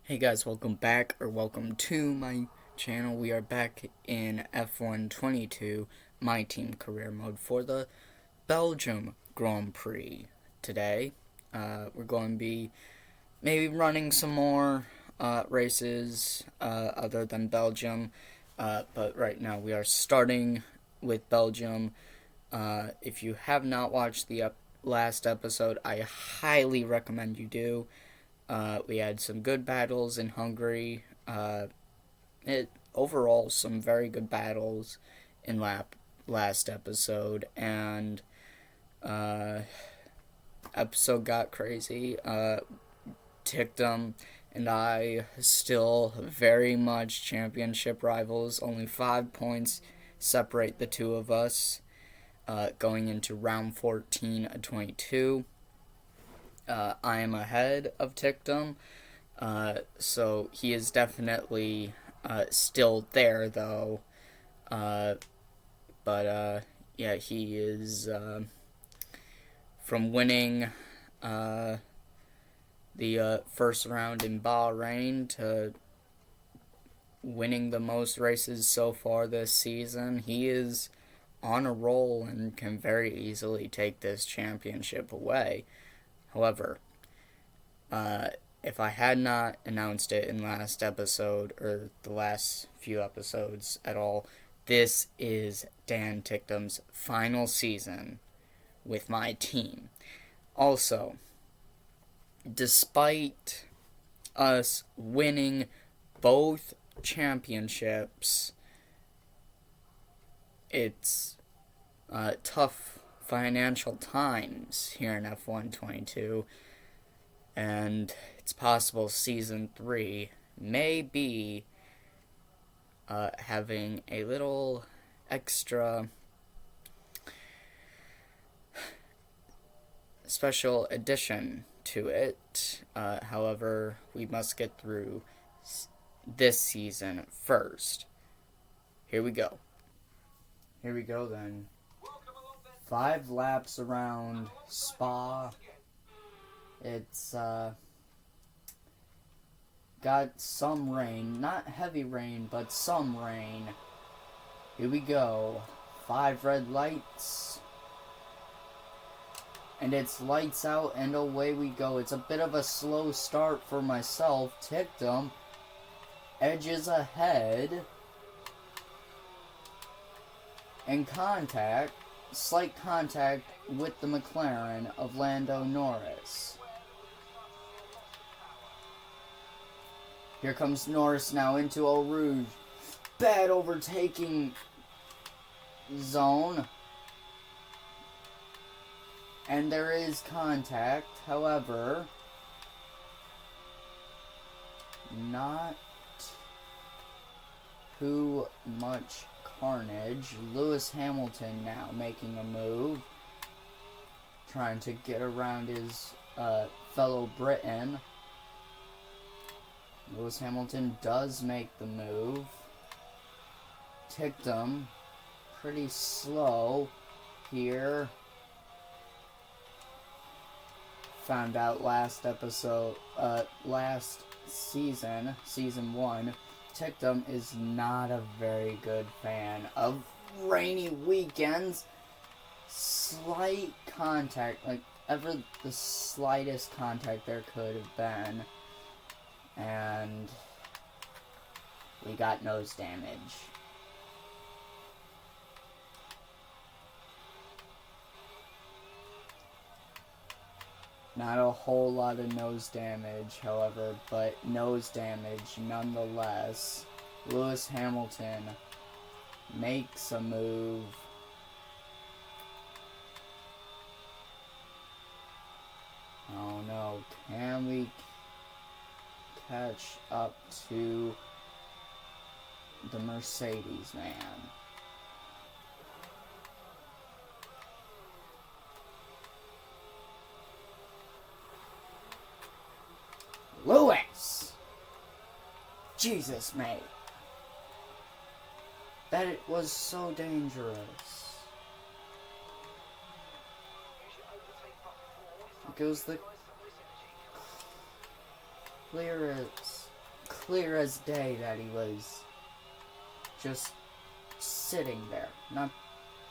Hey guys, welcome back or welcome to my channel. We are back in F1 22, my team career mode for the Belgium Grand Prix today. We're going to be maybe running some more races other than Belgium, but right now we are starting with Belgium. If you have not watched the last episode, I highly recommend you do. We had some good battles in Hungary. Overall some very good battles in last episode, and uh, episode got crazy. Tictum and I still very much championship rivals. Only 5 points separate the two of us. Going into round 14 of 22. I am ahead of Tictum. So he is definitely still there, though. Uh, but yeah, he is from winning the first round in Bahrain to winning the most races so far this season. He is on a roll and can very easily take this championship away. However, if I had not announced it in last episode or the last few episodes at all, this is Dan Tictum's final season with my team. Also, despite us winning both championships, it's tough financial times here in F1 22, and it's possible season 3 may be having a little extra special addition to it. However, we must get through this season first. Here we go. Here we go then. 5 laps around Spa. It's got some rain, not heavy rain, but some rain. Here we go. 5 red lights. And it's lights out and away we go. It's a bit of a slow start for myself. Tictum edges ahead. And slight contact with the McLaren of Lando Norris. Here comes Norris now into Eau Rouge. Bad overtaking zone. And there is contact, however, not too much carnage. Lewis Hamilton now making a move, trying to get around his fellow Briton. Lewis Hamilton does make the move. Tictum pretty slow here. Found out last season, season 1, Tictum is not a very good fan of rainy weekends. Slight contact, like ever the slightest contact there could have been, and we got nose damage. Not a whole lot of nose damage, however, but nose damage nonetheless. Lewis Hamilton makes a move. Oh no, can we catch up to the Mercedes man? Lewis! Jesus, mate. That it was so dangerous. It goes the clearance. clear as day that he was just sitting there, not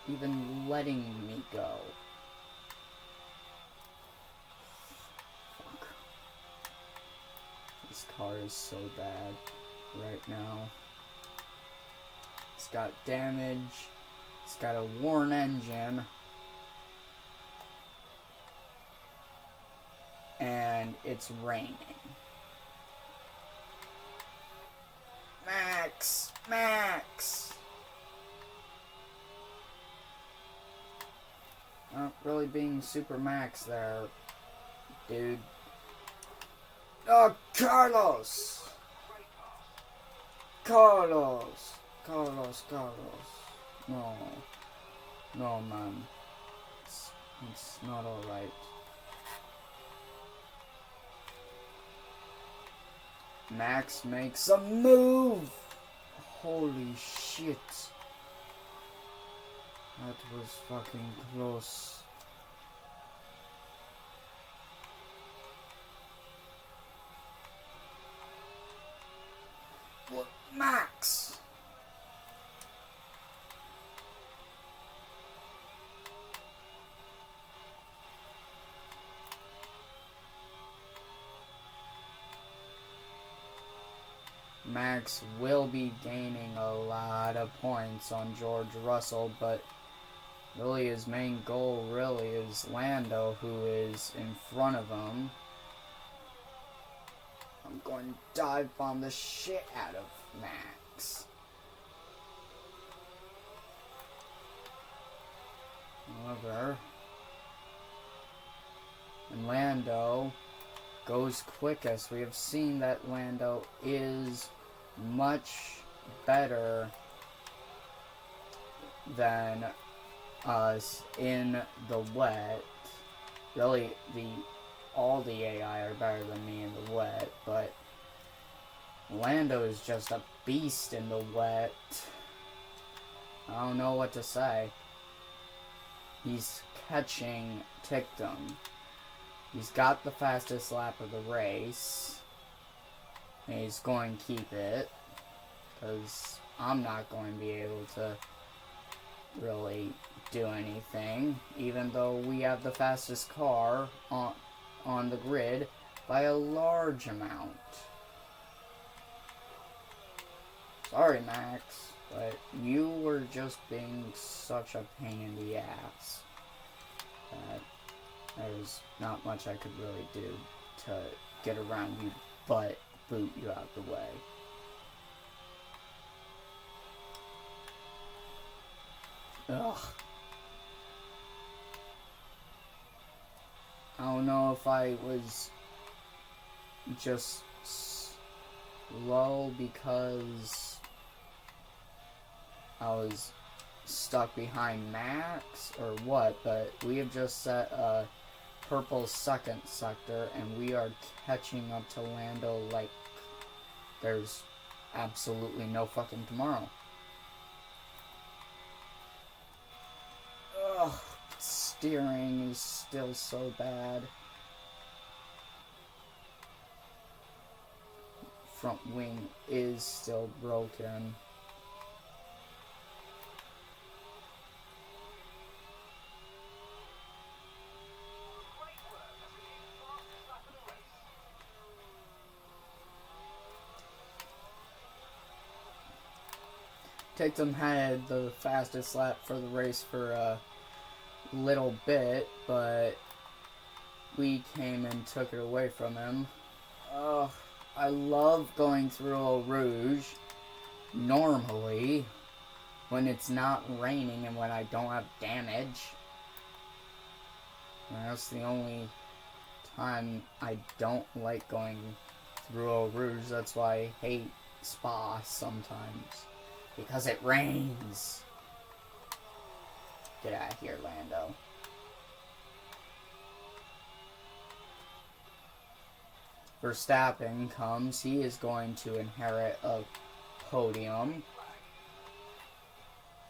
even letting me go. Fuck. This car is so bad right now. It's got damage. It's got a worn engine. And it's raining. Max! Max! Not really being super Max there, dude. Oh, Carlos! Carlos! Carlos. No. No, man. It's not alright. Max makes a move! Holy shit. That was fucking close. What? Max! Max will be gaining a lot of points on George Russell, but really his main goal really is Lando, who is in front of him. I'm going to dive bomb the shit out of Max. However, and Lando goes quickest. We have seen that Lando is much better than us in the wet. Really, all the AI are better than me in the wet, but Lando is just a beast in the wet. I don't know what to say. He's catching Tictum. He's got the fastest lap of the race. And he's going to keep it. Because I'm not going to be able to really do anything. Even though we have the fastest car on the grid by a large amount. Sorry, Max. But you were just being such a pain in the ass. That there's not much I could really do to get around you, but boot you out the way. Ugh. I don't know if I was just slow because I was stuck behind Max or what, but we have just set a purple second sector and we are catching up to Lando like there's absolutely no fucking tomorrow. Ugh, steering is still so bad. Front wing is still broken. Tictum had the fastest lap for the race for a little bit, but we came and took it away from him. I love going through Eau Rouge normally when it's not raining and when I don't have damage. And that's the only time I don't like going through Eau Rouge. That's why I hate Spa sometimes. Because it rains. Get out of here, Lando. Verstappen comes. He is going to inherit a podium.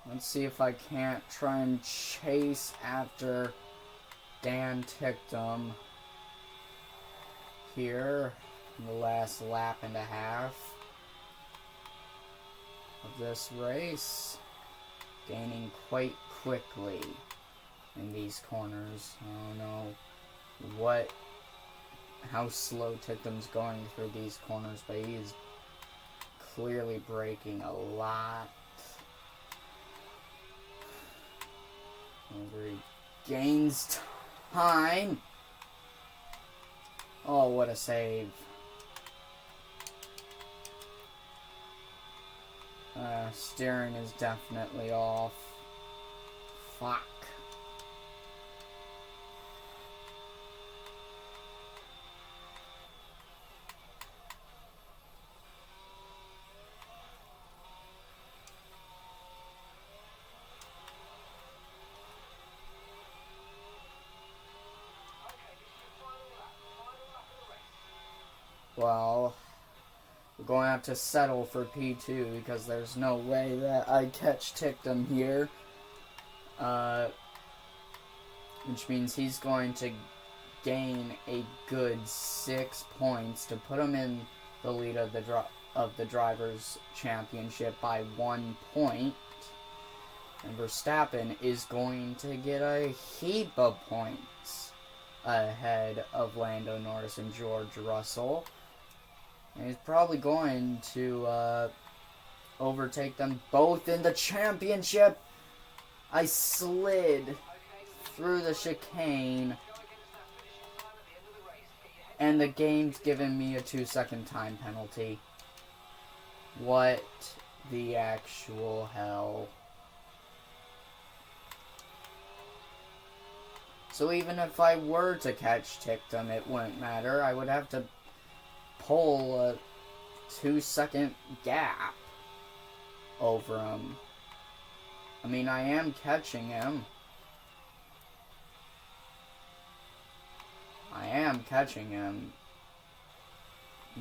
Let's see if I can't try and chase after Dan Tictum here. in the last lap and a half of this race, gaining quite quickly in these corners. I don't know how slow Tictum's going through these corners, but he is clearly braking a lot. Over he gains time. Oh, what a save. Steering is definitely off. Fuck. Well, we're going to have to settle for P2 because there's no way that I catch Tictum here. Which means he's going to gain a good 6 points to put him in the lead of the Drivers' Championship by 1 point. And Verstappen is going to get a heap of points ahead of Lando Norris and George Russell. And he's probably going to overtake them both in the championship. I slid through the chicane, and the game's given me a 2-second time penalty. What the actual hell? So even if I were to catch Tictum, it wouldn't matter. I would have to pull a 2-second gap over him. I mean, I am catching him.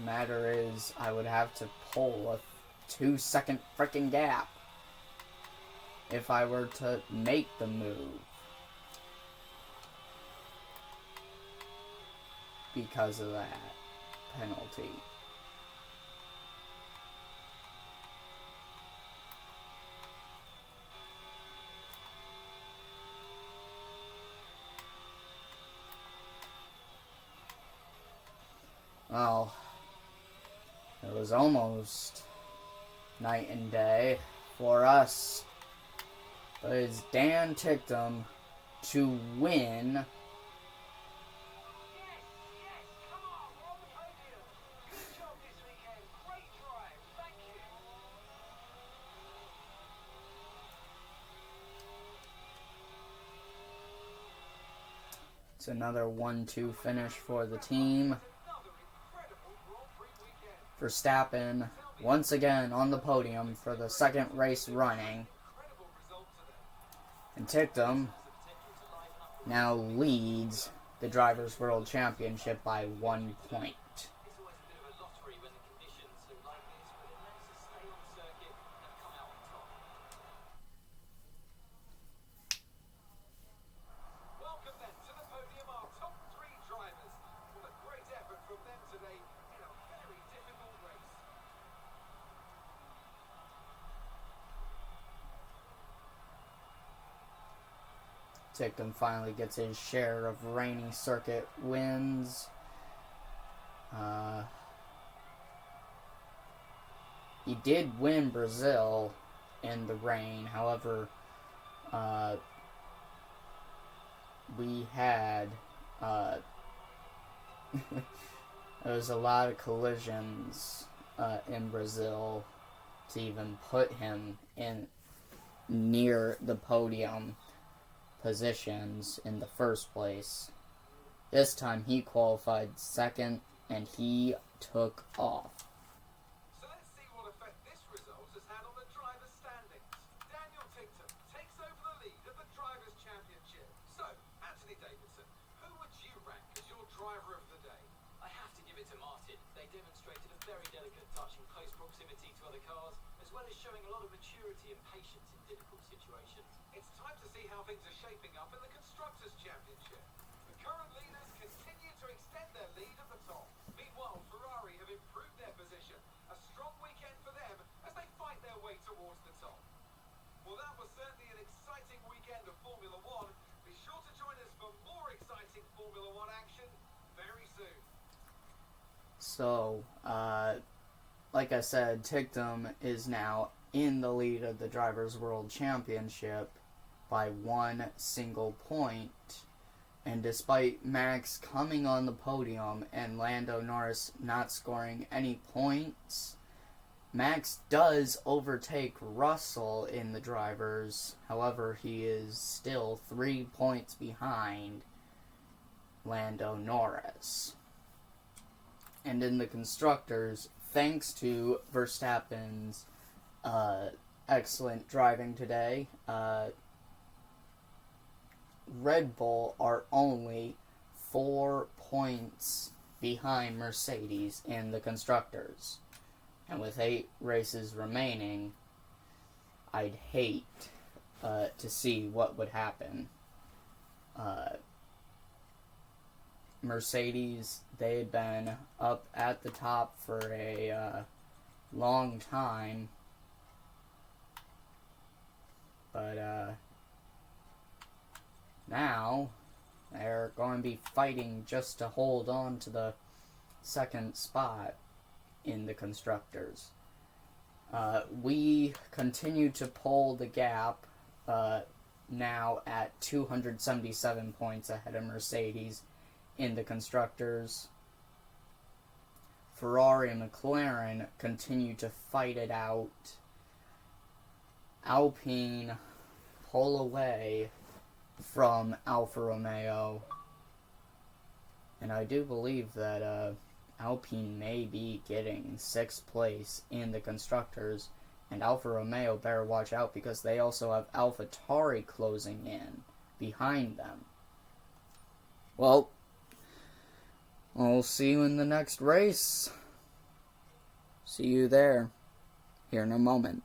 Matter is, I would have to pull a 2-second freaking gap if I were to make the move. Because of that penalty. Well, it was almost night and day for us. But it's Dan Tictum to win . It's another 1-2 finish for the team. Verstappen once again on the podium for the second race running. And Tictum now leads the Drivers' World Championship by 1 point. Tictum finally gets his share of rainy circuit wins. He did win Brazil in the rain. However, we had there was a lot of collisions in Brazil to even put him in near the podium positions in the first place. This time he qualified second and he took off. So let's see what effect this result has had on the drivers' standings. Daniel Tictum takes over the lead of the Drivers' Championship. So, Anthony Davidson, who would you rank as your driver of the day? I have to give it to Martin. They demonstrated a very delicate touch in close proximity to other cars, as well as showing a lot of maturity and patience in difficult situations. It's time to see how things are shaping up in the Constructors' Championship. The current leaders continue to extend their lead at the top. Meanwhile, Ferrari towards the top. Well, that was certainly an exciting weekend of Formula One. Be sure to join us for more exciting Formula One action very soon. So, like I said, Tictum is now in the lead of the Drivers' World Championship by 1 single point. And despite Max coming on the podium and Lando Norris not scoring any points, Max does overtake Russell in the drivers. However, he is still 3 points behind Lando Norris. And in the constructors, thanks to Verstappen's excellent driving today, Red Bull are only 4 points behind Mercedes in the constructors. And with 8 races remaining, I'd hate to see what would happen. Mercedes, they had been up at the top for a long time, but now they're going to be fighting just to hold on to the second spot in the constructors. We continue to pull the gap now at 277 points ahead of Mercedes in the constructors. Ferrari and McLaren continue to fight it out. Alpine pull away from Alfa Romeo, and I do believe that Alpine may be getting 6th place in the constructors, and Alfa Romeo better watch out because they also have AlphaTauri closing in behind them. Well, I'll see you in the next race. See you there here in a moment.